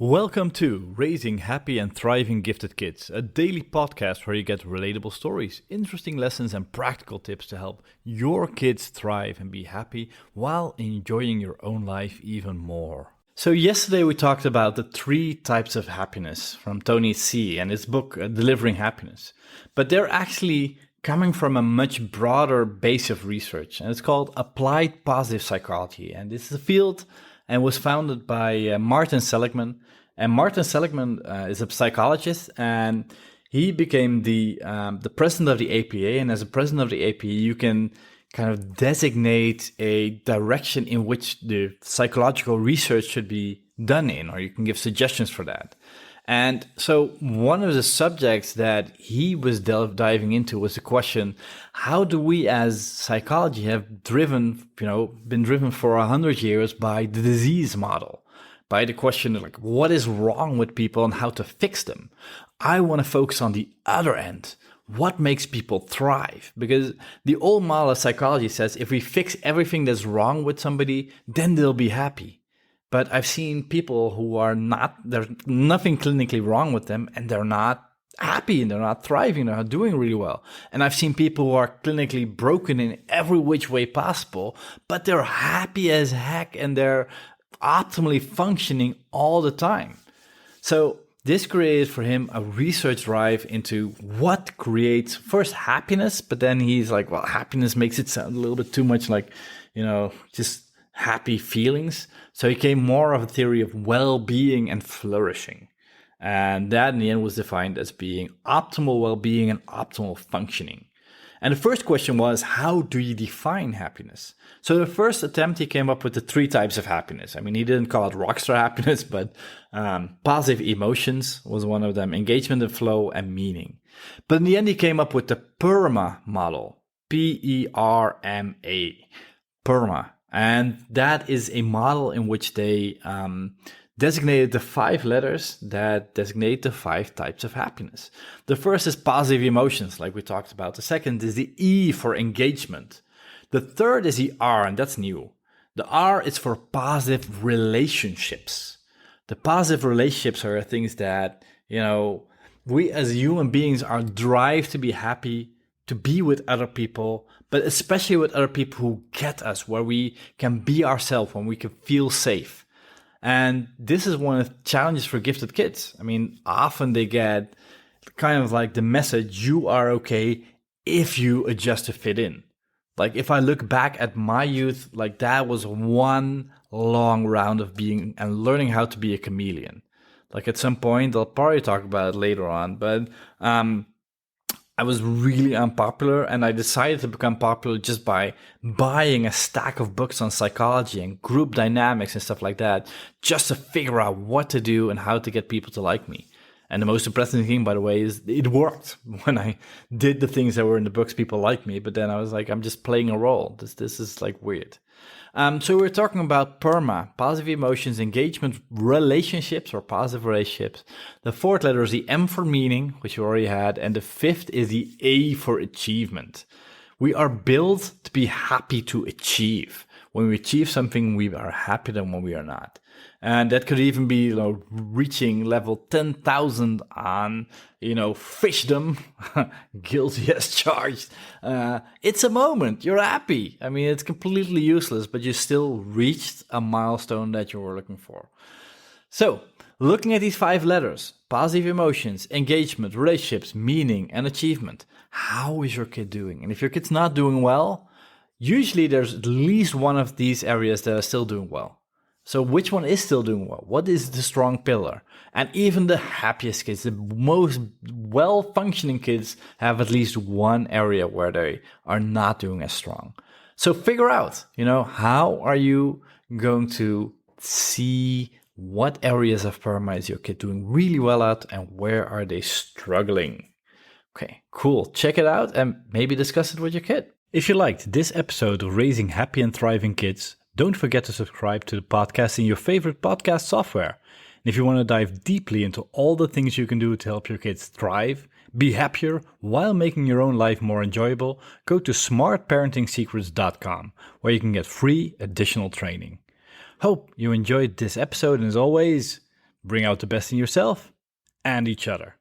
Welcome to Raising Happy and Thriving Gifted Kids, a daily podcast where you get relatable stories, interesting lessons, and practical tips to help your kids thrive and be happy while enjoying your own life even more. So yesterday we talked about the 3 types of happiness from Tony C. and his book, Delivering Happiness. But they're actually coming from a much broader base of research, and it's called Applied Positive Psychology. And this is a field and was founded by Martin Selegman. And Martin Selegman is a psychologist, and he became the president of the APA. And as a president of the APA, you can kind of designate a direction in which the psychological research should be done in, or you can give suggestions for that. And so one of the subjects that he was diving into was the question, how do we as psychology have been driven for 100 years by the disease model, by the question of what is wrong with people and how to fix them? I want to focus on the other end. What makes people thrive? Because the old model of psychology says if we fix everything that's wrong with somebody, then they'll be happy. But I've seen people who are there's nothing clinically wrong with them, and they're not happy, and they're not thriving, they're not doing really well. And I've seen people who are clinically broken in every which way possible, but they're happy as heck, and they're optimally functioning all the time. So this created for him a research drive into what creates first happiness, but then he's like, well, happiness makes it sound a little bit too much like, just happy feelings. So he came more of a theory of well-being and flourishing. And that in the end was defined as being optimal well-being and optimal functioning. And the first question was, how do you define happiness? So the first attempt, he came up with the 3 types of happiness. I mean, he didn't call it rockstar happiness, but positive emotions was one of them, engagement and flow and meaning. But in the end, he came up with the PERMA model, P-E-R-M-A, PERMA. And that is a model in which they designated the 5 letters that designate the 5 types of happiness. The first is positive emotions, like we talked about. The second is the E for engagement. The third is the R, and that's new. The R is for positive relationships. The positive relationships are things that, we as human beings are drive to be happy, to be with other people, but especially with other people who get us, where we can be ourselves, when we can feel safe. And this is one of the challenges for gifted kids. I mean, often they get kind of like the message, you are okay if you adjust to fit in. Like if I look back at my youth, like that was one long round of being and learning how to be a chameleon. Like at some point, I'll probably talk about it later on, but I was really unpopular, and I decided to become popular just by buying a stack of books on psychology and group dynamics and stuff like that, just to figure out what to do and how to get people to like me. And the most impressive thing, by the way, is it worked. When I did the things that were in the books, people liked me, but then I was like, I'm just playing a role. This is like weird. So we're talking about PERMA, positive emotions, engagement, relationships, or positive relationships. The 4th letter is the M for meaning, which you already had, and the 5th is the A for achievement. We are built to be happy to achieve. When we achieve something, we are happier than when we are not. And that could even be, reaching level 10,000 on, fishdom, guilty as charged. It's a moment. You're happy. I mean, it's completely useless, but you still reached a milestone that you were looking for. So, looking at these 5 letters, positive emotions, engagement, relationships, meaning, and achievement, how is your kid doing? And if your kid's not doing well, usually there's at least one of these areas that are still doing well. So which one is still doing well? What is the strong pillar? And even the happiest kids, the most well-functioning kids, have at least one area where they are not doing as strong. So figure out, how are you going to see what areas of PERMA is your kid doing really well at, and where are they struggling? Okay, cool. Check it out and maybe discuss it with your kid. If you liked this episode of Raising Happy and Thriving Kids, don't forget to subscribe to the podcast in your favorite podcast software. And if you want to dive deeply into all the things you can do to help your kids thrive, be happier while making your own life more enjoyable, go to smartparenting.secrets.com, where you can get free additional training. Hope you enjoyed this episode, and as always, bring out the best in yourself and each other.